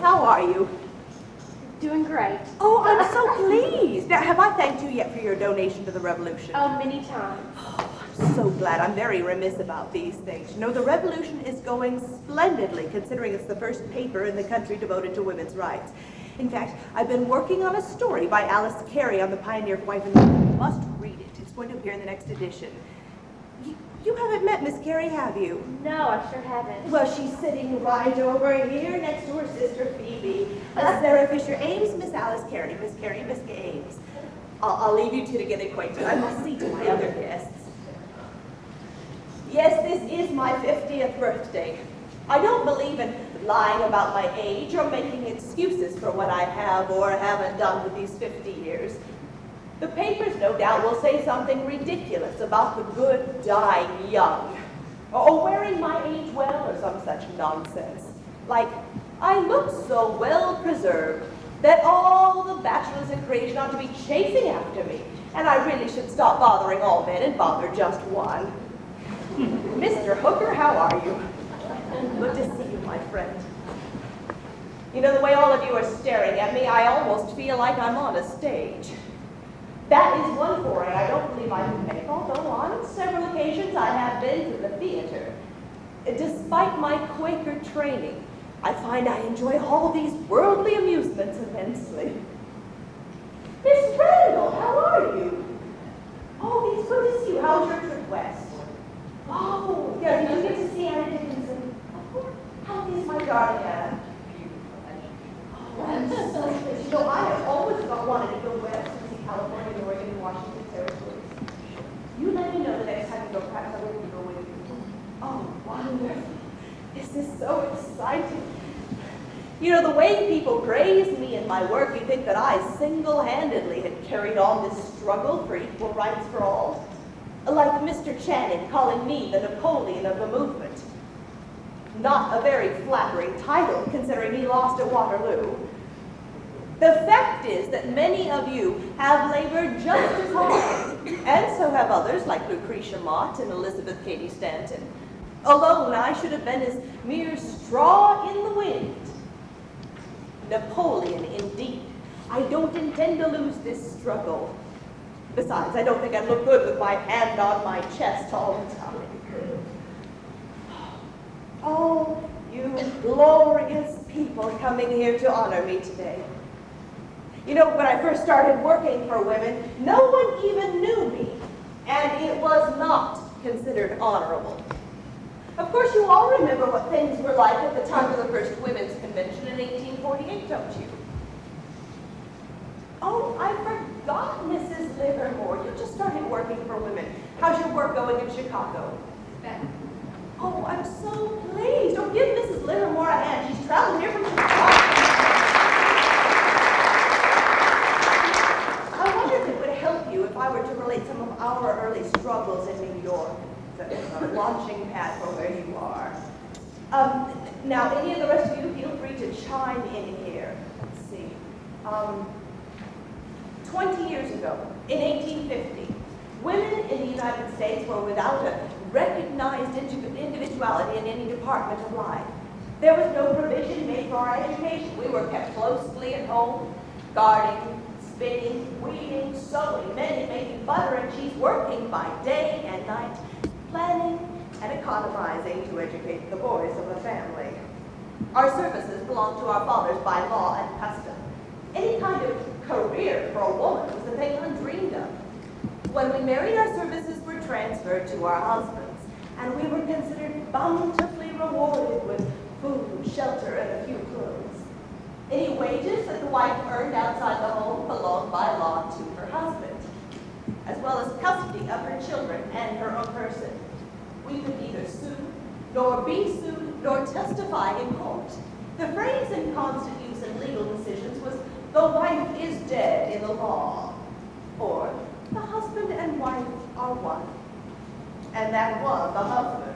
How are you? Doing great. Oh, I'm so pleased. Now, have I thanked you yet for your donation to the revolution? Oh, many times. Oh, I'm so glad. I'm very remiss about these things. You know, the revolution is going splendidly, considering it's the first paper in the country devoted to women's rights. In fact, I've been working on a story by Alice Carey on the pioneer wife, and you must read it. It's going to appear in the next edition. You haven't met Miss Carey, have you? No, I sure haven't. Well, she's sitting right over here next to her sister Phoebe. Sarah Fisher Ames, Miss Alice Carey, Miss Carey, Miss Ames. I'll leave you two to get acquainted. I must see to my other guests. Yes, this is my 50th birthday. I don't believe in lying about my age or making excuses for what I have or haven't done with these 50 years. The papers, no doubt, will say something ridiculous about the good dying young, or wearing my age well, or some such nonsense. Like, I look so well preserved that all the bachelors in creation ought to be chasing after me, and I really should stop bothering all men and bother just one. Mr. Hooker, how are you? Good to see you, my friend. You know, the way all of you are staring at me, I almost feel like I'm on a stage. That is one foray I don't believe I can make, although on several occasions I have been to the theater. Despite my Quaker training, I find I enjoy all these worldly amusements immensely. Miss Randall, how are you? Oh, it's good to see you. How's your trip west? Oh, yeah, did you get to see Anna Dickinson? How is my darling Anna? Oh, I'm so pleased. You know, I have always wanted to go west. California, Oregon, and Washington territories. You let me know the next time you go, perhaps I will go with you. Oh, wonderful. This is so exciting. You know, the way people praise me in my work, you think that I single-handedly had carried on this struggle for equal rights for all. Like Mr. Channing calling me the Napoleon of the movement. Not a very flattering title, considering he lost at Waterloo. The fact is that many of you have labored just as hard, and so have others like Lucretia Mott and Elizabeth Cady Stanton. Alone, I should have been as mere straw in the wind. Napoleon, indeed. I don't intend to lose this struggle. Besides, I don't think I'd look good with my hand on my chest all the time. Oh, you glorious people coming here to honor me today. You know, when I first started working for women, no one even knew me, and it was not considered honorable. Of course, you all remember what things were like at the time of the first Women's Convention in 1848, don't you? Oh, I forgot, Mrs. Livermore. You just started working for women. How's your work going in Chicago? Oh, I'm so pleased. Oh, give Mrs. Livermore a hand. She's traveling here from Chicago. If I were to relate some of our early struggles in New York, the launching pad for where you are. Now, any of the rest of you, feel free to chime in here. Let's see. 20 years ago, in 1850, women in the United States were without a recognized individuality in any department of life. There was no provision made for our education. We were kept closely at home, gardening, spinning, weaving, sewing, mending, making butter and cheese, working by day and night, planning and economizing to educate the boys of the family. Our services belonged to our fathers by law and custom. Any kind of career for a woman was a thing undreamed of. When we married, our services were transferred to our husbands, and we were considered bountifully rewarded with food, shelter, and a few clothes. Any wages that the wife earned outside the home belonged by law to her husband, as well as custody of her children and her own person. We could neither sue, nor be sued, nor testify in court. The phrase in constant use in legal decisions was, "The wife is dead in the law," or "The husband and wife are one," and that was the husband.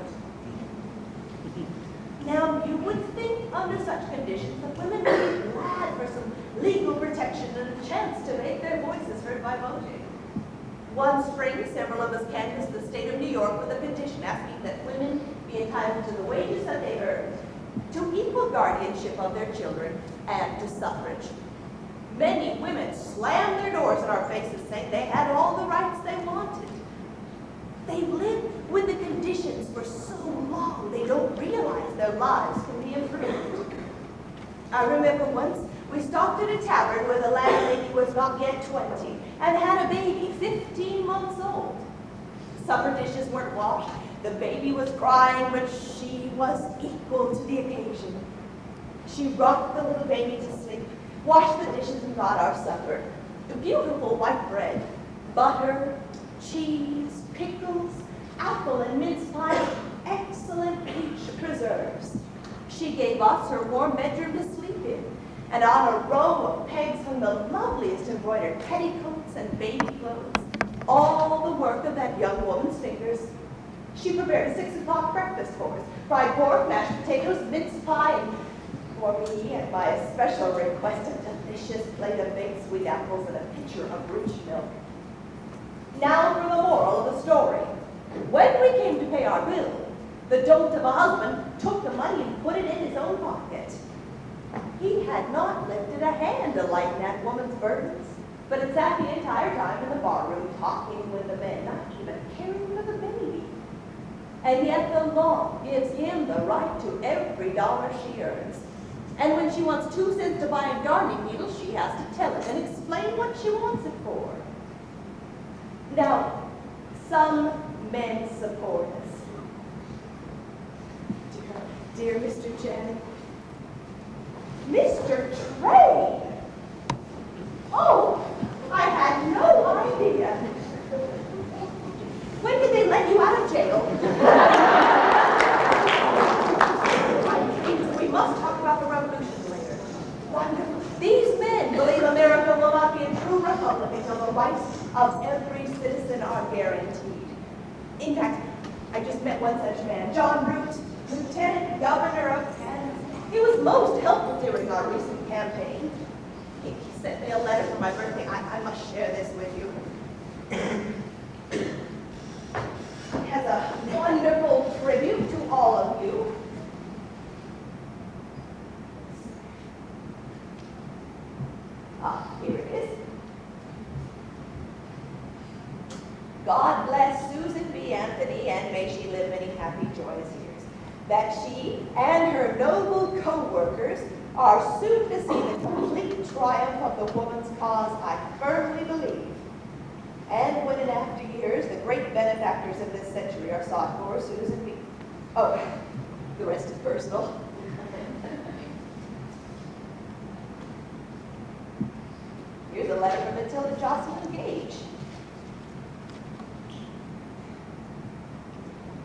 Now, you would think under such conditions that women would be glad for some legal protection and a chance to make their voices heard by voting. One spring, several of us canvassed the state of New York with a petition asking that women be entitled to the wages that they earned, to equal guardianship of their children, and to suffrage. Many women slammed their doors in our faces saying they had all the rights they wanted. They've lived with the conditions for so long they don't realize their lives can be improved. I remember once we stopped at a tavern where the landlady was not yet 20 and had a baby 15 months old. Supper dishes weren't washed. The baby was crying, but she was equal to the occasion. She rocked the little baby to sleep, washed the dishes, and got our supper. Beautiful white bread, butter, cheese, pickles, apple and mince pie, excellent peach preserves. She gave us her warm bedroom to sleep in, and on a row of pegs hung the loveliest embroidered petticoats and baby clothes, all the work of that young woman's fingers. She prepared a 6 o'clock breakfast for us, fried pork, mashed potatoes, mince pie, and for me, and by a special request, a delicious plate of baked sweet apples and a pitcher of rich milk. Now for the moral of the story. When we came to pay our bill, the dolt of a husband took the money and put it in his own pocket. He had not lifted a hand to lighten that woman's burdens, but had sat the entire time in the barroom talking with the men, not even caring for the baby. And yet the law gives him the right to every dollar she earns. And when she wants 2 cents to buy a darning needle, she has to tell it and explain what she wants it for. Now, some men support us. Dear Mr. Channing. Mr. Train! Oh, I had no idea. When did they let you out of jail? We must talk about the revolution later. Wonderful. These men believe America will not be a true republic until the rights of every citizen are guaranteed. In fact, I just met one such man, John Root, Lieutenant Governor of Kansas. He was most helpful during our recent campaign. He sent me a letter for my birthday. I must share this with you. It has a wonderful tribute to all of you. Here it is. God bless Susan B. Anthony, and may she live many happy, joyous years. That she and her noble co-workers are soon to see the complete triumph of the woman's cause, I firmly believe. And when in after years the great benefactors of this century are sought for, Susan B. Oh, the rest is personal. Here's a letter from Matilda Jocelyn Gage.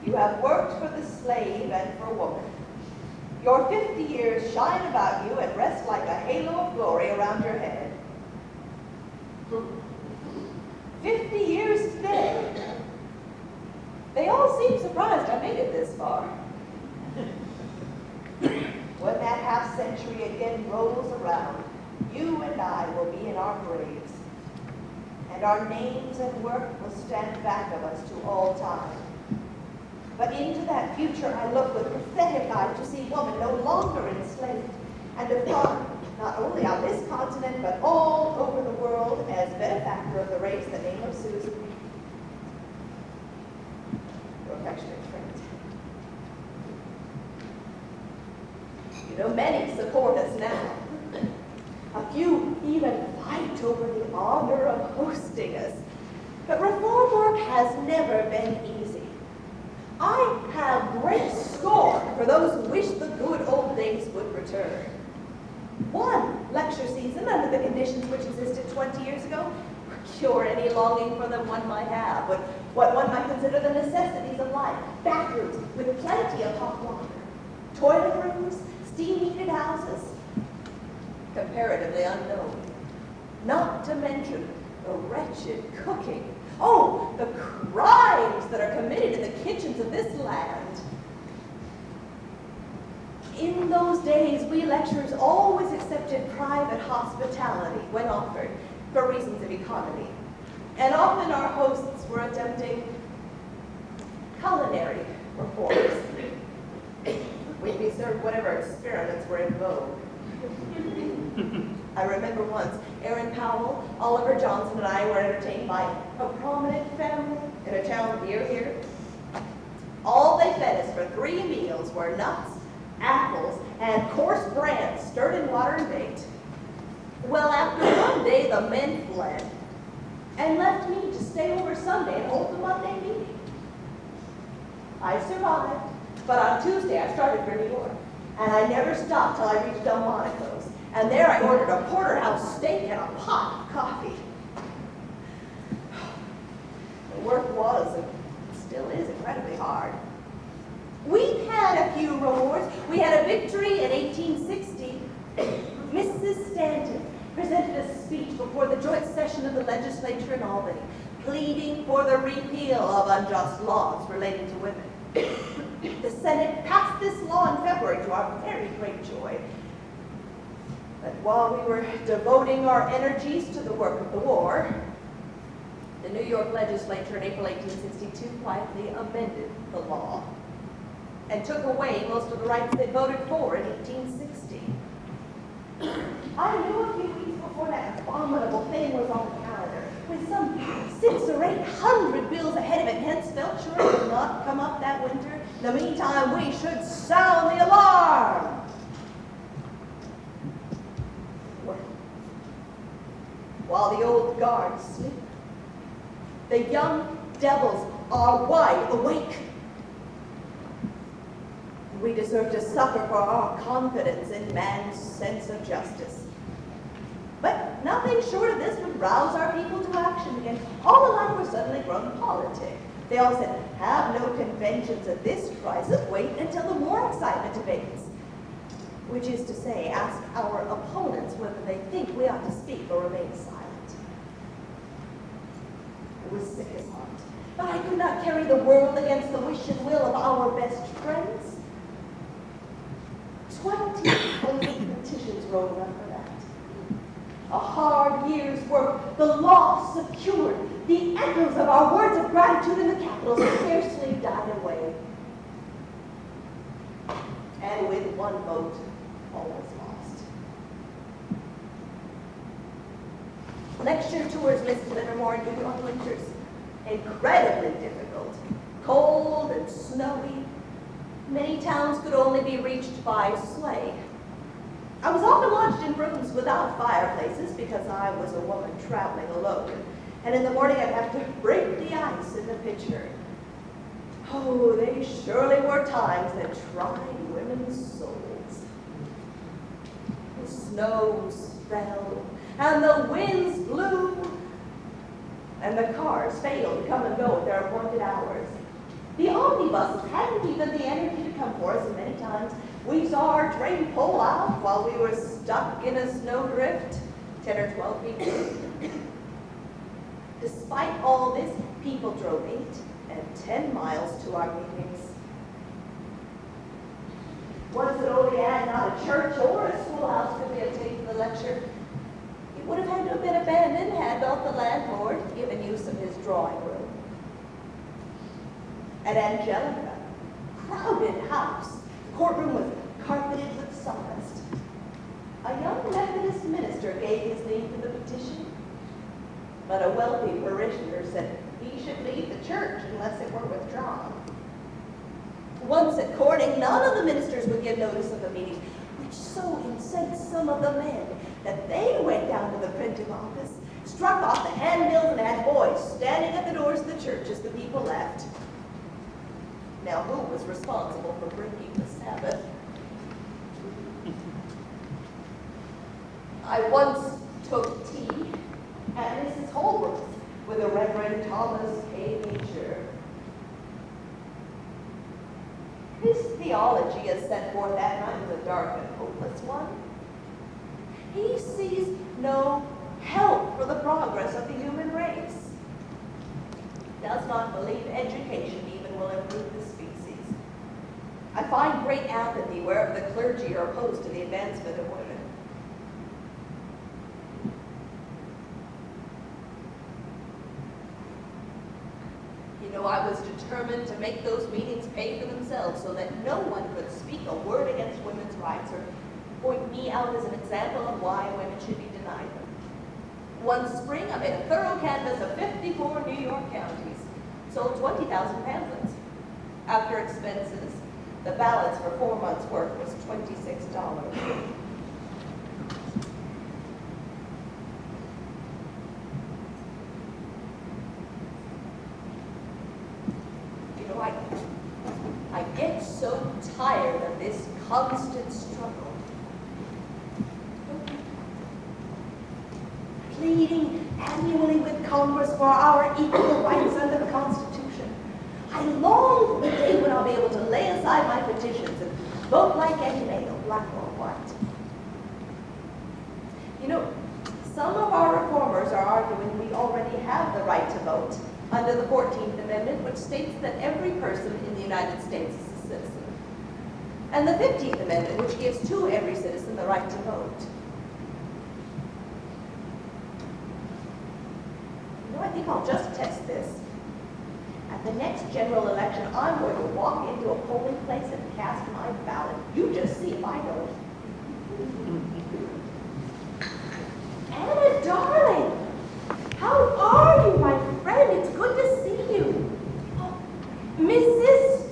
You have worked for the slave and for woman. Your 50 years shine about you and rest like a halo of glory around your head. 50 years today. They all seem surprised I made it this far. When that half century again rolls around, you and I will be in our graves, and our names and work will stand back of us to all time. But into that future I look with prophetic eyes to see woman no longer enslaved, and upon not only on this continent, but all over the world as benefactor of the race, the name of Susan. Your affectionate friend. You know, many support us now. A few even fight over the honor of hosting us. But reform work has never been easy. I have great scorn for those who wish the good old days would return. One lecture season under the conditions which existed 20 years ago would cure any longing for them one might have, what one might consider the necessities of life. Bathrooms with plenty of hot water, toilet rooms, steam-heated houses, comparatively unknown. Not to mention the wretched cooking. Oh, the crimes that are committed in the kitchens of this land. In those days, we lecturers always accepted private hospitality when offered for reasons of economy. And often our hosts were attempting culinary reforms. We'd be served or whatever experiments were in vogue. I remember once, Aaron Powell, Oliver Johnson, and I were entertained by a prominent family in a town near here. All they fed us for 3 meals were nuts, apples, and coarse bran stirred in water and baked. Well, after one day, the men fled and left me to stay over Sunday and hold the Monday meeting. I survived, but on Tuesday I started for New York, and I never stopped till I reached Delmonico's. And there I ordered a porterhouse steak and a pot of coffee. The work was and still is incredibly hard. We've had a few rewards. We had a victory in 1860. Mrs. Stanton presented a speech before the joint session of the legislature in Albany, pleading for the repeal of unjust laws relating to women. The Senate passed this law in February to our very great joy. But while we were devoting our energies to the work of the war, the New York legislature in April 1862 quietly amended the law and took away most of the rights they voted for in 1860. I knew a few weeks before that abominable thing was on the calendar, with some 600 or 800 bills ahead of it, hence felt sure it would not come up that winter. In the meantime, we should sound the alarm. Well, while the old guards sleep, the young devils are wide awake. We deserve to suffer for our confidence in man's sense of justice. But nothing short of this would rouse our people to action again. All alike were suddenly grown politic. They all said, have no conventions at this crisis, wait until the more excitement abates. Which is to say, ask our opponents whether they think we ought to speak or remain silent. I was sick at heart, but I could not carry the world against the wish and will of our best friends. 20 petitions rolled up for that. A hard year's work, the law secured. The echoes of our words of gratitude in the capitol scarcely died away. And with one vote, all was lost. Lecture tours Miss Livermore and New York winters. Incredibly difficult. Cold and snowy. Many towns could only be reached by sleigh. I was often lodged in rooms without fireplaces because I was a woman traveling alone. And in the morning I'd have to break the ice in the pitcher. Oh, they surely were times that tried women's souls. The snows fell, and the winds blew, and the cars failed to come and go at their appointed hours. The omnibuses hadn't even the energy to come for us, and many times we saw our train pull out while we were stuck in a snowdrift 10 or 12 feet deep. Despite all this, people drove 8 and 10 miles to our meetings. Once at Olean, not a church or a schoolhouse could be obtained for the lecture. It would have had to have been abandoned had not the landlord given use of his drawing room. At Angelica, crowded house, the courtroom was carpeted with sawdust. A young Methodist minister gave his name to the petition, but a wealthy parishioner said he should leave the church unless it were withdrawn. Once at Corning, none of the ministers would give notice of the meeting, which so incensed some of the men that they went down to the printing office, struck off the handbills, and had boys standing at the doors of the church as the people left. Now, who was responsible for breaking the Sabbath? I once took tea at Mrs. Holbrook's with the Reverend Thomas K. Beecher. His theology as set forth that night was a dark and hopeless one. He sees no help for the progress of the human race. Does not believe education even will improve the species. I find great apathy wherever the clergy are opposed to the advancement of women. You know, I was determined to make those meetings pay for themselves so that no one could speak a word against women's rights or point me out as an example of why women should be denied them. One spring, I made a thorough canvass of 54 New York counties, sold 20,000 pamphlets. After expenses, the balance for 4 months' work was $26. You know, I get so tired of this constant struggle. Pleading annually with Congress for our equal rights under the Constitution. I long for the day when I'll be able to lay aside my petitions and vote like any male, black or white. You know, some of our reformers are arguing we already have the right to vote under the 14th Amendment, which states that every person in the United States is a citizen, and the 15th Amendment, which gives to every citizen the right to vote. I think I'll just test this. At the next general election, I'm going to walk into a polling place and cast my ballot. You just see if I don't. Anna, darling, how are you, my friend? It's good to see you. Oh, Mrs.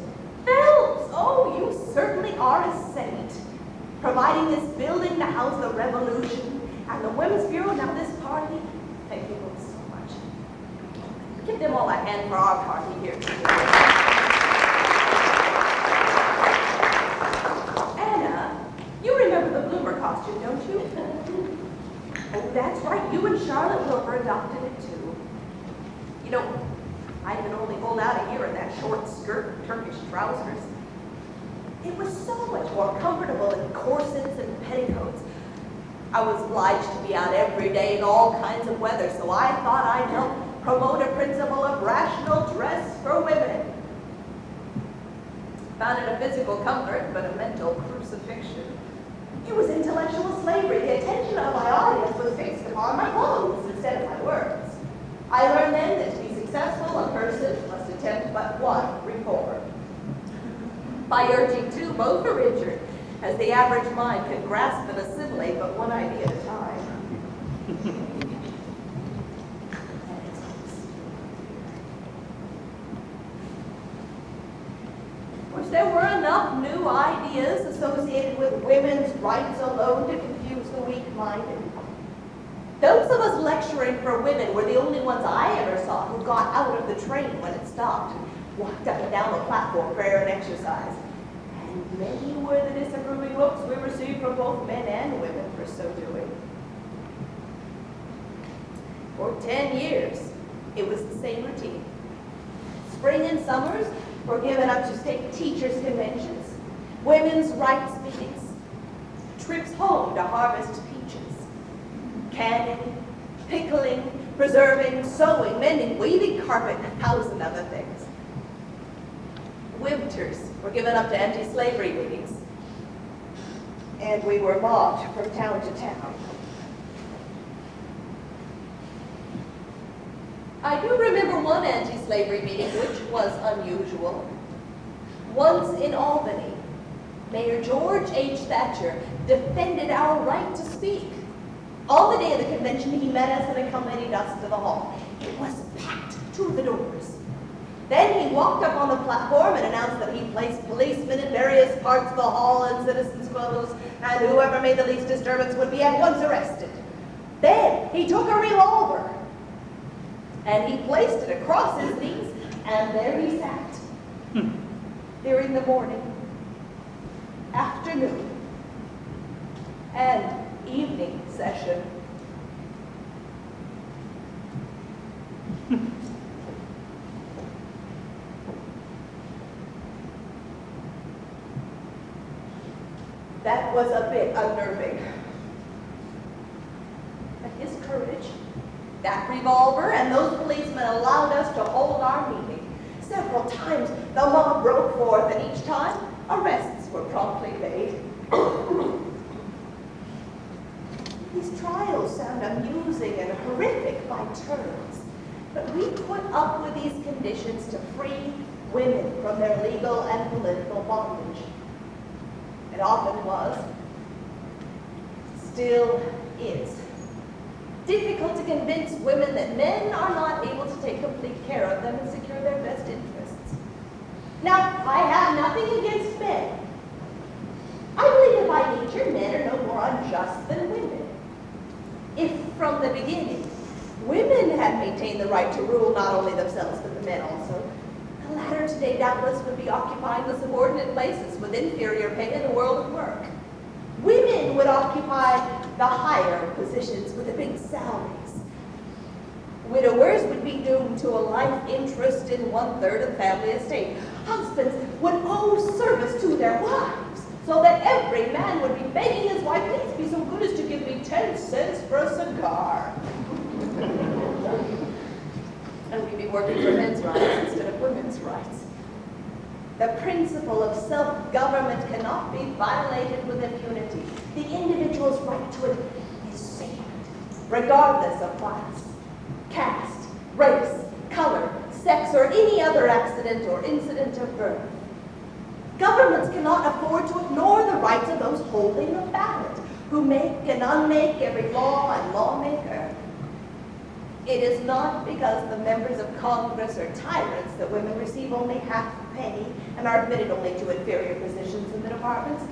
Phelps, oh, you certainly are a saint. Providing this building to house the revolution and the Women's Bureau, now this party. Thank you both so much. Give them all a hand for our party here today. Anna, you remember the bloomer costume, don't you? Oh, that's right. You and Charlotte Wilbur adopted it too. You know, I can only hold out a year in that short skirt and Turkish trousers. It was so much more comfortable than corsets and petticoats. I was obliged to be out every day in all kinds of weather, so I thought I'd help promote a principle of rational dress for women. Found it a physical comfort, but a mental crucifixion. It was intellectual slavery. The attention of my audience was fixed upon my clothes instead of my words. I learned then that to be successful, a person must attempt but one reform. By urging two, both are injured, as the average mind can grasp and assimilate but one idea at a time. There were enough new ideas associated with women's rights alone to confuse the weak-minded. Those of us lecturing for women were the only ones I ever saw who got out of the train when it stopped and walked up and down the platform for air and exercise. And many were the disapproving looks we received from both men and women for so doing. For 10 years, it was the same routine. Spring and summers were given up to state teachers' conventions, women's rights meetings, trips home to harvest peaches, canning, pickling, preserving, sewing, mending, weaving carpet, and 1,000 other things. Winters were given up to anti-slavery meetings, and we were mobbed from town to town. I do remember one anti-slavery meeting which was unusual. Once in Albany, Mayor George H. Thatcher defended our right to speak. On the day of the convention, he met us and accompanied us to the hall. It was packed to the doors. Then he walked up on the platform and announced that he placed policemen in various parts of the hall in citizens' clothes, and whoever made the least disturbance would be at once arrested. Then he took a revolver, and he placed it across his knees, and there he sat. During the morning, afternoon, and evening session. That was a bit unnerving. But his courage, that revolver, and those policemen allowed us to hold our meeting. Several times the mob broke forth, and each time arrests were promptly made. These trials sound amusing and horrific by turns, but we put up with these conditions to free women from their legal and political bondage. It often was, still is, difficult to convince women that men are not able to take complete care of them and secure their best interests. Now, I have nothing against men. I believe that by nature, men are no more unjust than women. If from the beginning, women had maintained the right to rule not only themselves but the men also, the latter today doubtless would be occupying the subordinate places with inferior pay in the world of work. Women would occupy the higher positions with the big salaries. Widowers would be doomed to a life interest in 1/3 of the family estate. Husbands would owe service to their wives, so that every man would be begging his wife, please be so good as to give me 10 cents for a cigar. And we'd be working for men's rights instead of women's rights. The principle of self-government cannot be violated with impunity. The individual's right to it is sacred, regardless of class, caste, race, color, sex, or any other accident or incident of birth. Governments cannot afford to ignore the rights of those holding the ballot, who make and unmake every law and lawmaker. It is not because the members of Congress are tyrants that women receive only half pay and are admitted only to inferior positions in the departments.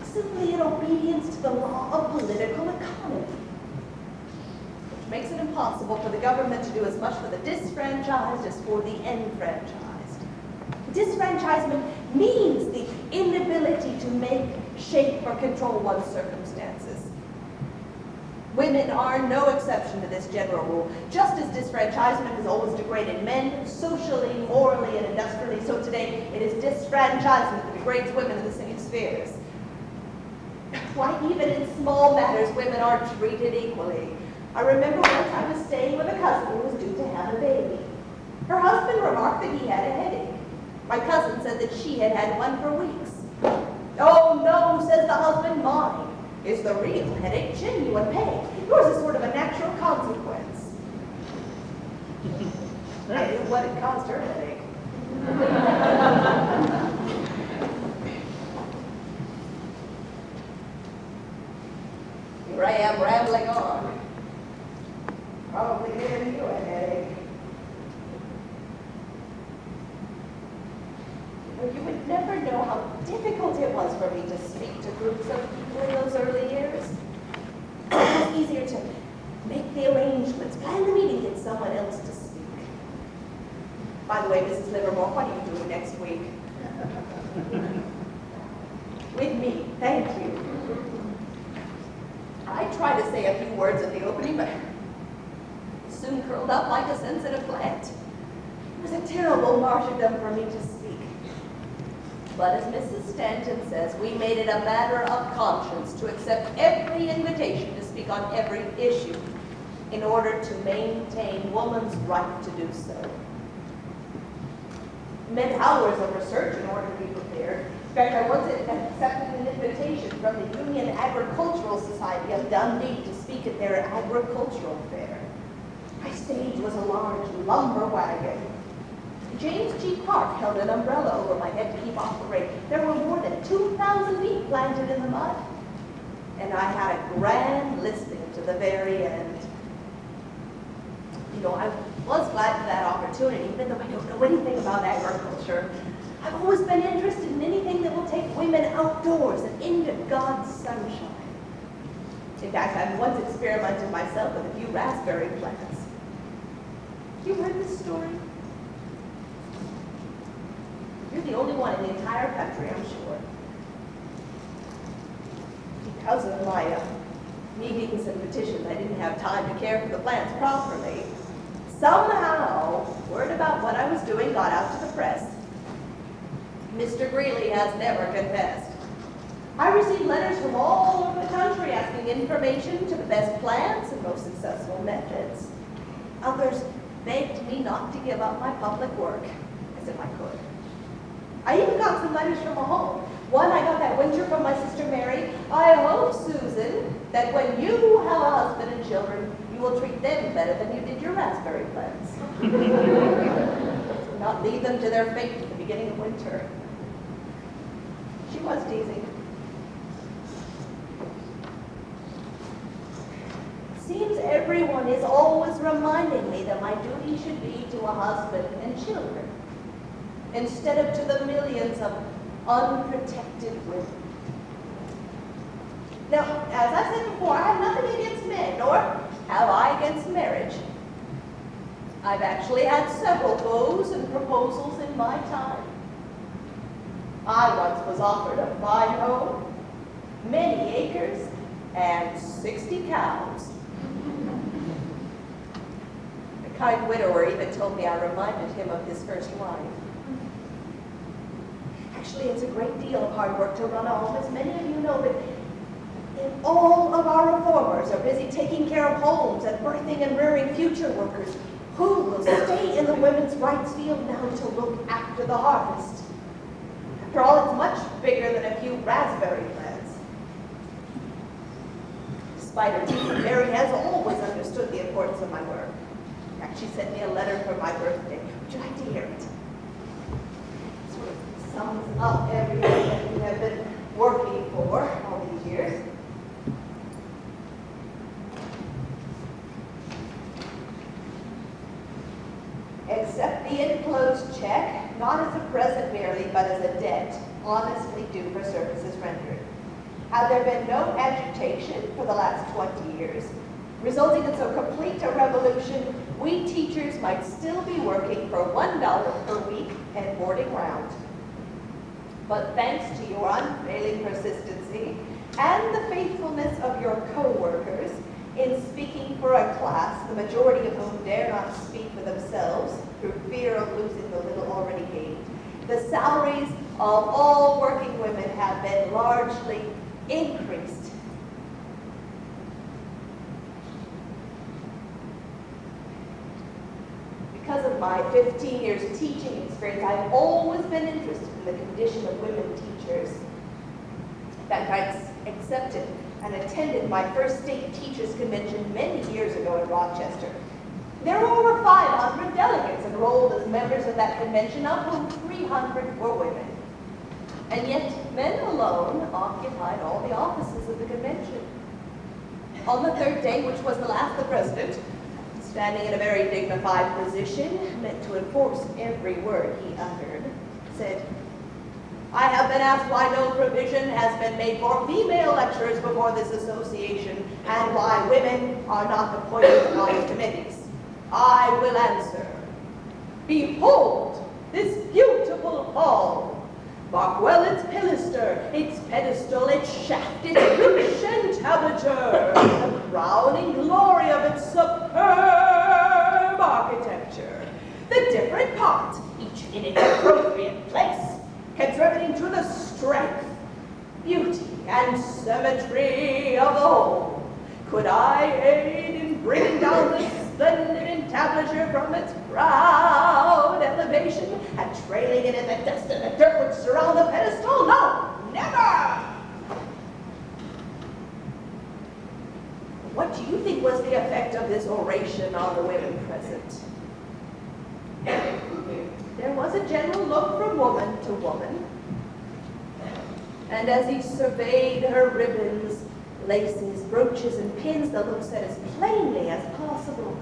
It's simply in obedience to the law of political economy, which makes it impossible for the government to do as much for the disfranchised as for the enfranchised. Disfranchisement means the inability to make, shape, or control one's circumstances. Women are no exception to this general rule. Just as disfranchisement has always degraded men socially, morally, and industrially, so today it is disfranchisement that degrades women in the same spheres. Why, even in small matters, women are treated equally. I remember once I was staying with a cousin who was due to have a baby. Her husband remarked that he had a headache. My cousin said that she had had one for weeks. Oh no, says the husband, mine is the real headache, genuine pain. Yours is sort of a natural consequence. I knew what had caused her headache. Here I am rambling on. Probably giving you a headache. You would never know how difficult it was for me to speak to groups of people in those early years. It was easier to make the arrangements, plan the meeting, get someone else to speak. By the way, Mrs. Livermore, what are you doing next week? With me, thank you. I tried to say a few words at the opening, but soon curled up like a sensitive plant. It was a terrible martyrdom for me to speak. But as Mrs. Stanton says, we made it a matter of conscience to accept every invitation to speak on every issue in order to maintain woman's right to do so. It meant hours of research in order to be prepared. In fact, I once accepted an invitation from the Union Agricultural Society of Dundee to speak at their agricultural fair. My stage was a large lumber wagon. James G. Clark held an umbrella over my head to keep off the rain. There were more than 2,000 feet planted in the mud. And I had a grand listening to the very end. You know, I was glad for that opportunity, even though I don't know anything about agriculture. I've always been interested in anything that will take women outdoors and into God's sunshine. In fact, I've once experimented myself with a few raspberry plants. You heard this story? You're the only one in the entire country, I'm sure. Because of my meetings and petitions, I didn't have time to care for the plants properly. Somehow, word about what I was doing got out to the press. Mr. Greeley has never confessed. I received letters from all over the country asking information to the best plants and most successful methods. Others begged me not to give up my public work, as if I could. I even got some letters from home. One I got that winter from my sister Mary. I hope, Susan, that when you have a husband and children, you will treat them better than you did your raspberry plants. not leave them to their fate at the beginning of winter. She was teasing. Seems everyone is always reminding me that my duty should be to a husband and children, instead of to the millions of unprotected women. Now, as I said before, I have nothing against men, nor have I against marriage. I've actually had several beaux and proposals in my time. I once was offered a fine home, many acres, and 60 cows. The kind widower even told me I reminded him of his first wife. Actually, it's a great deal of hard work to run a home, as many of you know, but all of our reformers are busy taking care of homes and birthing and rearing future workers. Who will stay in the women's rights field now to look after the harvest? After all, it's much bigger than a few raspberry plants. Despite her teeth, Mary has always understood the importance of my work. In fact, she sent me a letter for my birthday. Would you like to hear it? It sort of sums up everything that we have been working for all these years. Accept the enclosed check, not as a present merely, but as a debt, honestly due for services rendered. Had there been no agitation for the last 20 years, resulting in so complete a revolution, we teachers might still be working for $1 per week and boarding round. But thanks to your unfailing persistency and the faithfulness of your co-workers in speaking for a class, the majority of whom dare not speak for themselves through fear of losing the little already gained, the salaries of all working women have been largely increased. Because of my 15 years teaching experience, I've always been interested in the condition of women teachers. In fact, I accepted and attended my first state teachers convention many years ago in Rochester. There were over 500 delegates enrolled as members of that convention, of whom 300 were women. And yet, men alone occupied all the offices of the convention. On the third day, which was the last, the president, standing in a very dignified position, meant to enforce every word he uttered, said, "I have been asked why no provision has been made for female lecturers before this association, and why women are not appointed on committees. I will answer. Behold, this beautiful hall. Mark well its pilaster, its pedestal, its shaft, its roof and tablature, the crowning glory of its superb architecture. The different parts, each in its appropriate place, contributing to the strength, beauty, and symmetry of the whole. Could I aid in bringing down this splendid entablature from its proud elevation and trailing it in the dust and the dirt which surround the pedestal? No, never! What do you think was the effect of this oration on the women present? There was a general look from woman to woman, and as he surveyed her ribbons, laces, brooches, and pins, the look said as plainly as possible,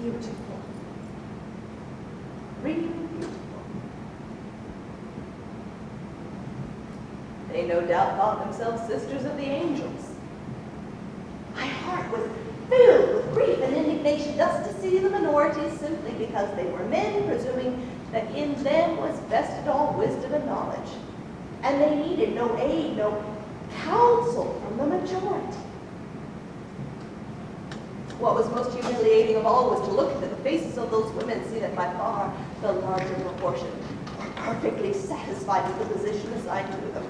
beautiful. Really beautiful. They no doubt thought themselves sisters of the angels. My heart was filled with grief and indignation thus to see the minorities simply because they were men, presuming that in them was vested all wisdom and knowledge. And they needed no aid, no counsel from the majority. What was most humiliating of all was to look into the faces of those women and see that by far the larger proportion were perfectly satisfied with the position assigned to them.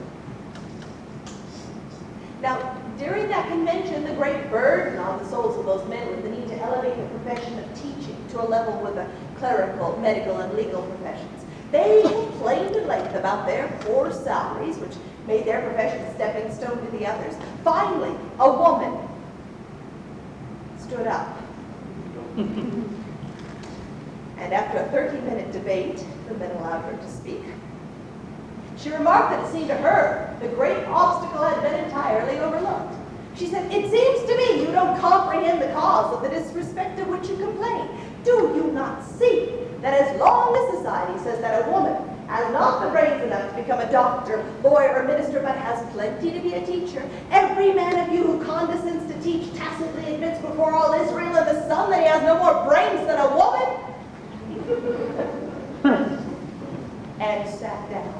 Now, during that convention, the great burden on the souls of those men was the need to elevate the profession of teaching to a level with the clerical, medical, and legal professions. They complained at length about their poor salaries, which made their profession a stepping stone to the others. Finally, a woman stood up and and after a 30-minute debate, the men allowed her to speak. She remarked that it seemed to her the great obstacle had been entirely overlooked. She said, "It seems to me you don't comprehend the cause of the disrespect of which you complain. Do you not see that as long as society says that a woman has not the brains enough to become a doctor, lawyer, or minister, but has plenty to be a teacher, every man of you who condescends to teach tacitly admits before all Israel and the sun that he has no more brains than a woman?" And sat down.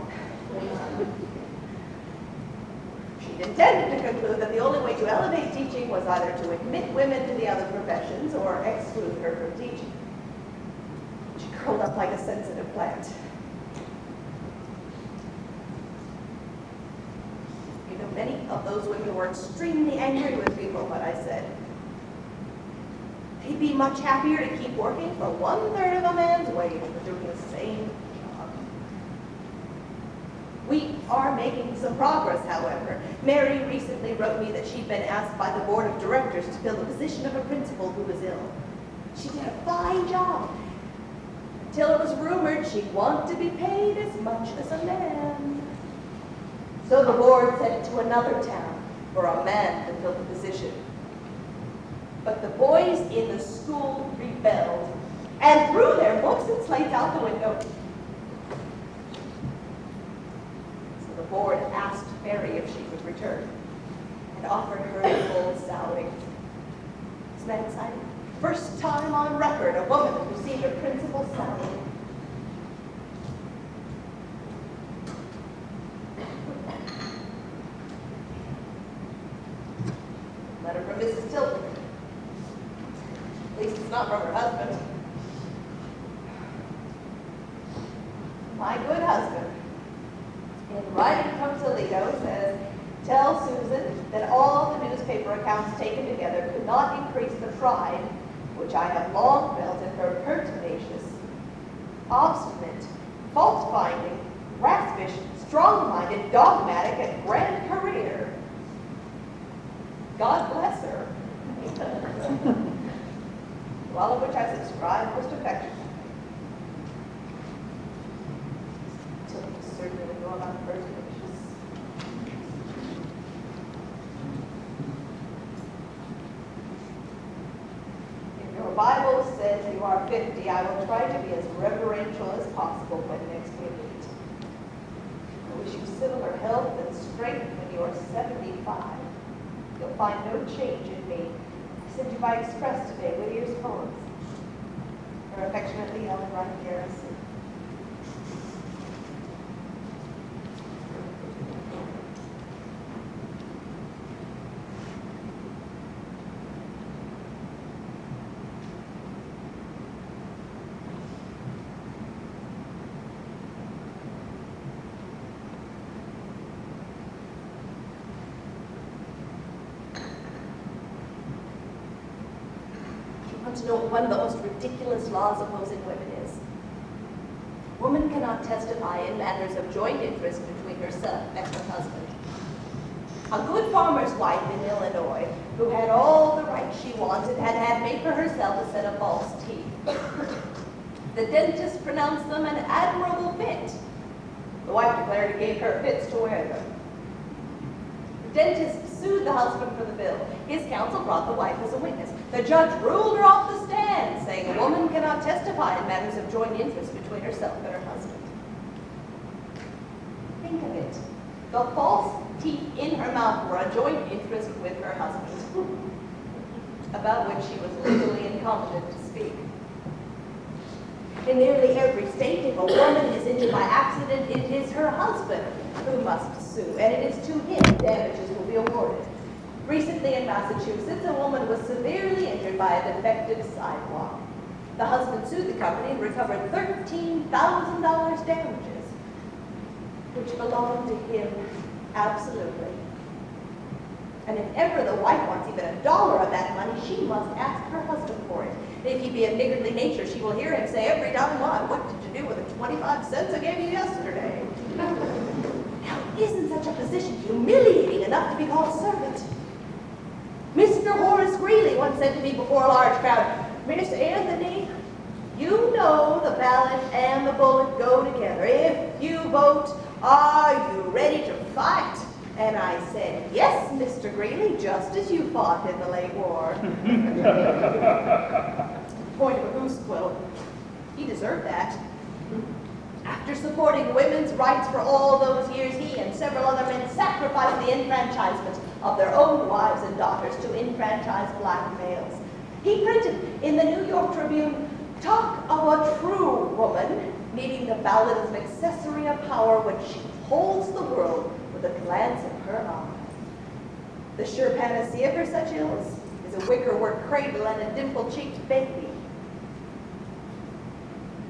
She'd intended to conclude that the only way to elevate teaching was either to admit women to the other professions or exclude her from teaching. She curled up like a sensitive plant. You know, many of those women were extremely angry with me for what I said. They'd be much happier to keep working for 1/3 of a man's wage for doing the same job. We are making some progress, however. Mary recently wrote me that she'd been asked by the board of directors to fill the position of a principal who was ill. She did a fine job, until it was rumored she'd want to be paid as much as a man. So the board sent to another town for a man to fill the position. But the boys in the school rebelled and threw their books and slates out the window. So the board asked Mary if she would return and offered her a full salary. Isn't that exciting? First time on record a woman received a principal's salary. Letter from Mrs. Tilton. At least it's not from her husband. My good husband, in writing from Toledo, says, "Tell Susan that all the newspaper accounts taken together could not increase the pride which I have long felt in her pertinacious, obstinate, fault-finding, raspish, strong-minded, dogmatic, and grand career. God bless her." To all of which I subscribe most affectionately. Tilton certainly would go about pertinacious. If your Bible says you are 50, I will try to be as reverential as possible when next we meet. I wish you similar health and strength when you are 75. You'll find no change in me. I sent you by express today Whittier's poems. Her affectionately, Ellen Wright Garrison. To know what one of the most ridiculous laws opposing women is. Woman cannot testify in matters of joint interest between herself and her husband. A good farmer's wife in Illinois, who had all the rights she wanted, had made for herself a set of false teeth. The dentist pronounced them an admirable fit. The wife declared it gave her fits to wear them. The dentist sued the husband for the bill. His counsel brought the wife as a witness. The judge ruled her off the stand, saying a woman cannot testify in matters of joint interest between herself and her husband. Think of it. The false teeth in her mouth were a joint interest with her husband, about which she was legally incompetent to speak. In nearly every state, if a woman is injured by accident, it is her husband who must sue, and it is to him damages will be awarded. Recently in Massachusetts, a woman was severely injured by a defective sidewalk. The husband sued the company and recovered $13,000 damages, which belonged to him absolutely. And if ever the wife wants even $1 of that money, she must ask her husband for it. If he be of niggardly nature, she will hear him say every time, "Why, what did you do with the 25 cents I gave you yesterday?" Now, isn't such a position humiliating enough to be called servant? Mr. Horace Greeley once said to me before a large crowd, "Miss Anthony, You know the ballot and the bullet go together. If you vote, are you ready to fight? And I said, yes, Mr. Greeley, just as you fought in the late war. Point of a goose quill. He deserved that. After supporting women's rights for all those years, he and several other men sacrificed the enfranchisement of their own wives and daughters to enfranchise black males. He printed in the New York Tribune, talk of a true woman needing the ballot as an accessory of power when she holds the world with a glance of her eye. The sure panacea for such ills is a wickerwork cradle and a dimple-cheeked baby.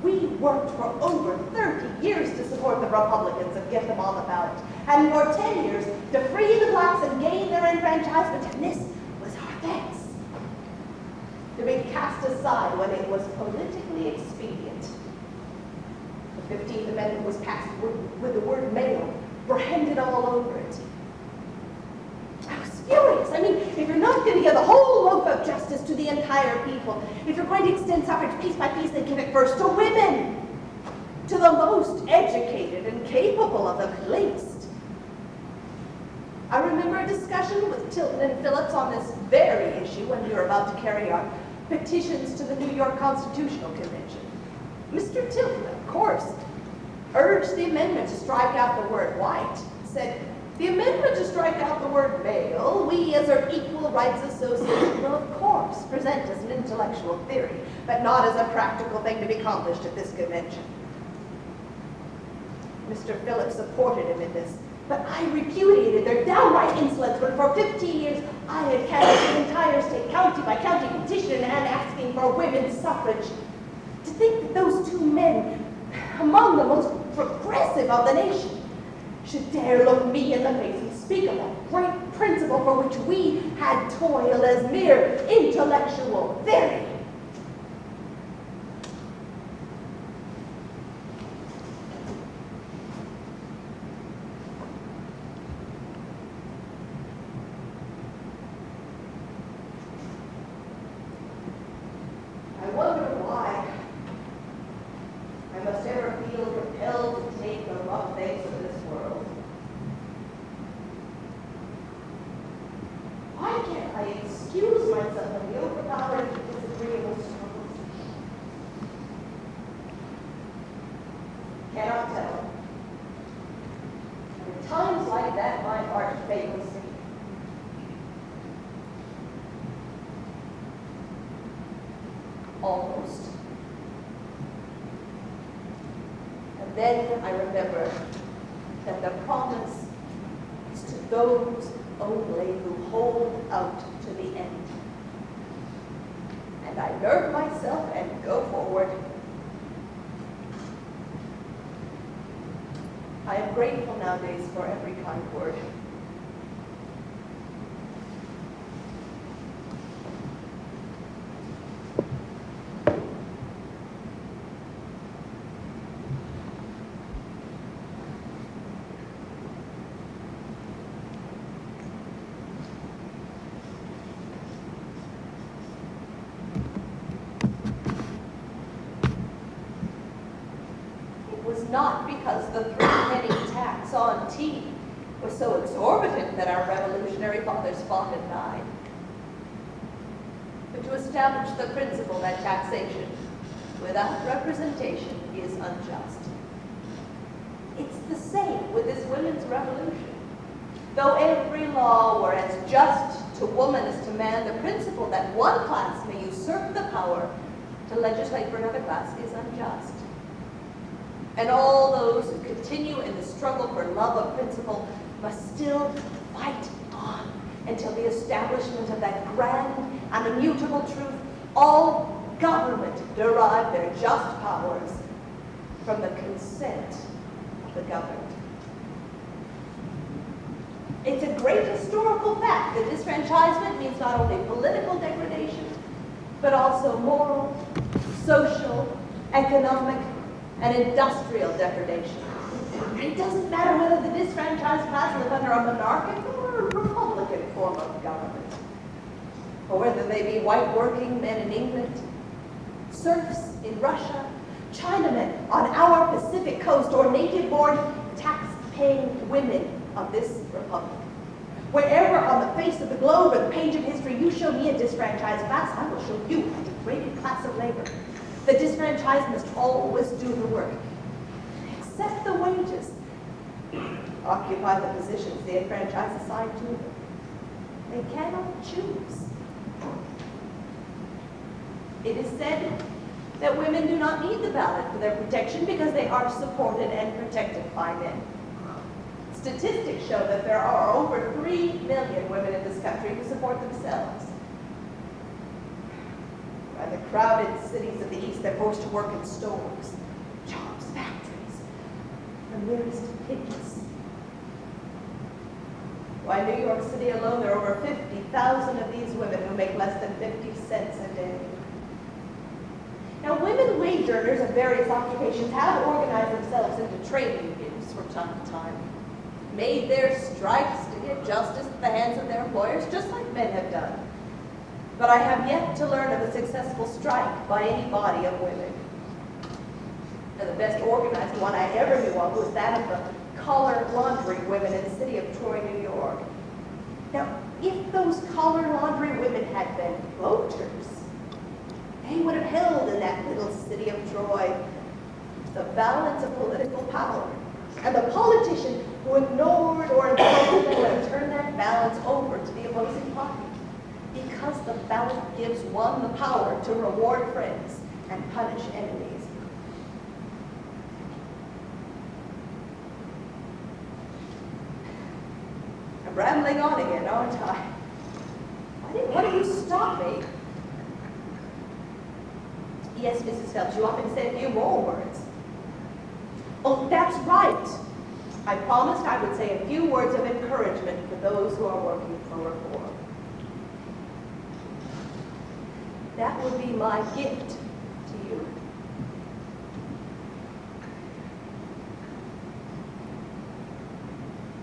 We worked for over 30 years to support the Republicans and get them on the ballot, and for 10 years to free the blacks and gain their enfranchisement, and this was our thanks. To be cast aside when it was politically expedient. The 15th Amendment was passed with the word male branded all over it. I was furious. I mean, if you're not going to give the whole loaf of justice to the entire people, if you're going to extend suffrage piece by piece, then give it first to women, to the most educated and capable of them at least. I remember a discussion with Tilton and Phillips on this very issue when we were about to carry our petitions to the New York Constitutional Convention. Mr. Tilton, of course, urged the amendment to strike out the word white, said, the amendment to strike out the word male, we as our Equal Rights Association will of course present as an intellectual theory, but not as a practical thing to be accomplished at this convention. Mr. Phillips supported him in this, but I repudiated their downright insolence when for 15 years I had canvassed the entire state, county by county, petitioning and asking for women's suffrage. To think that those two men, among the most progressive of the nation, should dare look me in the face and speak of that great principle for which we had toiled as mere intellectual theory. I wonder why I must ever feel compelled to take the rough things of this world. Why can't I excuse myself from the overpowering disagreeable struggles? Cannot tell. And at times like that, my heart fails me. Almost. And then I remember that the promise is to those only who hold out to the end. And I nerve myself and go forward. I am grateful nowadays for every kind word. Not because the 3-penny tax on tea was so exorbitant that our revolutionary fathers fought and died, but to establish the principle that taxation without representation is unjust. It's the same with this women's revolution. Though every law were as just to woman as to man, the principle that one class may usurp the power to legislate for another class is unjust. And all those who continue in the struggle for love of principle must still fight on until the establishment of that grand and immutable truth: all government derive their just powers from the consent of the governed. It's a great historical fact that disfranchisement means not only political degradation, but also moral, social, economic, and industrial degradation. And it doesn't matter whether the disfranchised class live under a monarchic or a republican form of government, or whether they be white working men in England, serfs in Russia, Chinamen on our Pacific coast, or native-born tax-paying women of this republic. Wherever on the face of the globe or the page of history you show me a disfranchised class, I will show you a degraded class of labor. The disfranchised must always do the work, accept the wages, occupy the positions the enfranchised assign to them. They cannot choose. It is said that women do not need the ballot for their protection because they are supported and protected by men. Statistics show that there are over 3 million women in this country who support themselves. In the crowded cities of the East, they're forced to work in stores, jobs, factories, the merest pittance. Why, in New York City alone, there are over 50,000 of these women who make less than 50 cents a day. Now, women wage earners of various occupations have organized themselves into trade unions from time to time, made their strikes to get justice at the hands of their employers, just like men have done. But I have yet to learn of a successful strike by any body of women. And the best organized one I ever knew of was that of the collar laundry women in the city of Troy, New York. Now, if those collar laundry women had been voters, they would have held in that little city of Troy the balance of political power. And the politician who ignored or insulted them would have turned that balance over to the opposing party. Because the ballot gives one the power to reward friends and punish enemies. I'm rambling on again, aren't I? Why don't you stop me? Yes, Mrs. Phelps, you want me to say a few more words? Oh, that's right. I promised I would say a few words of encouragement for those who are working for reform. That would be my gift to you.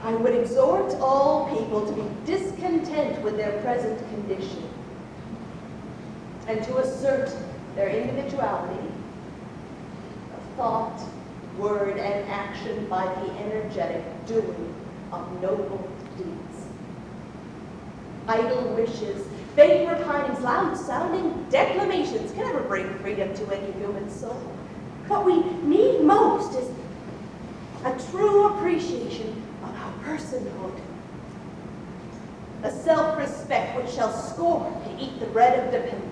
I would exhort all people to be discontent with their present condition and to assert their individuality of thought, word, and action by the energetic doing of noble deeds. Idle wishes, vain repinings, loud-sounding declamations can never bring freedom to any human soul. What we need most is a true appreciation of our personhood, a self-respect which shall scorn to eat the bread of dependence.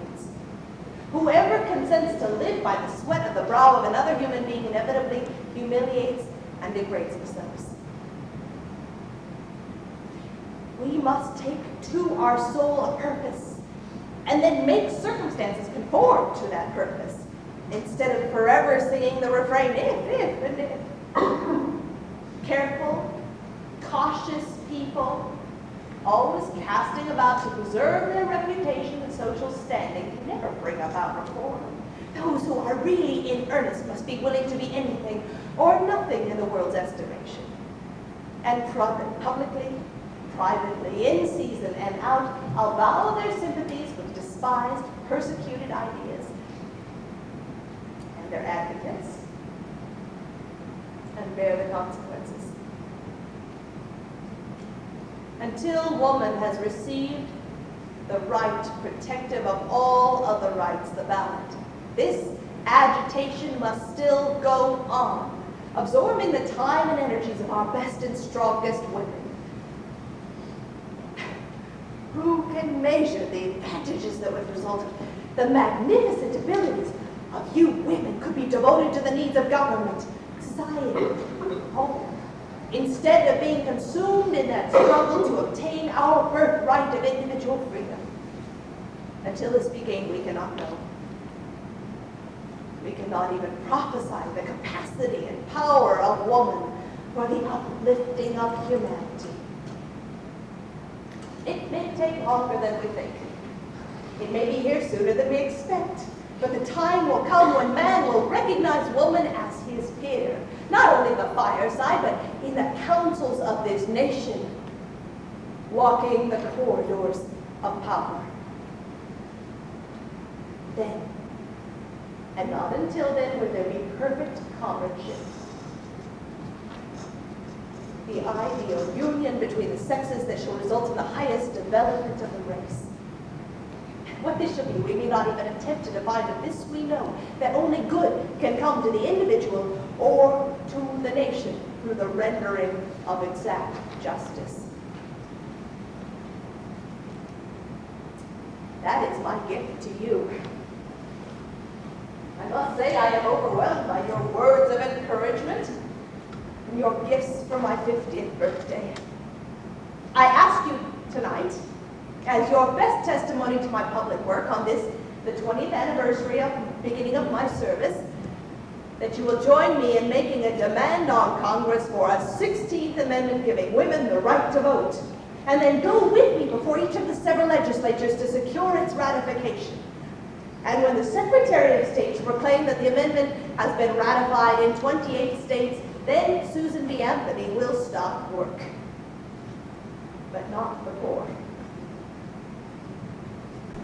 Whoever consents to live by the sweat of the brow of another human being inevitably humiliates and degrades themselves. We must take to our soul a purpose and then make circumstances conform to that purpose instead of forever singing the refrain, if, and if. Careful, cautious people, always casting about to preserve their reputation and social standing, can never bring about reform. Those who are really in earnest must be willing to be anything or nothing in the world's estimation. And publicly, privately, in season and out, avow their sympathies with despised, persecuted ideas and their advocates, and bear the consequences. Until woman has received the right protective of all other rights, the ballot, this agitation must still go on, absorbing the time and energies of our best and strongest women. Who can measure the advantages that would result? The magnificent abilities of you women could be devoted to the needs of government, society, home, instead of being consumed in that struggle to obtain our birthright of individual freedom. Until this be gained, we cannot know. We cannot even prophesy the capacity and power of woman for the uplifting of humanity. It may take longer than we think. It may be here sooner than we expect. But the time will come when man will recognize woman as his peer, not only the fireside, but in the councils of this nation, walking the corridors of power. Then And not until then would there be perfect comradeship. The ideal union between the sexes that shall result in the highest development of the race. What this shall be, we may not even attempt to define, but this we know, that only good can come to the individual or to the nation through the rendering of exact justice. That is my gift to you. I must say I am overwhelmed by your words of encouragement and your gifts for my 50th birthday. I ask you tonight, as your best testimony to my public work on this, the 20th anniversary of the beginning of my service, that you will join me in making a demand on Congress for a 16th Amendment giving women the right to vote, and then go with me before each of the several legislatures to secure its ratification. And when the Secretary of State to proclaim that the amendment has been ratified in 28 states, then Susan B. Anthony will stop work. But not before.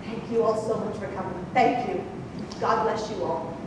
Thank you all so much for coming. Thank you. God bless you all.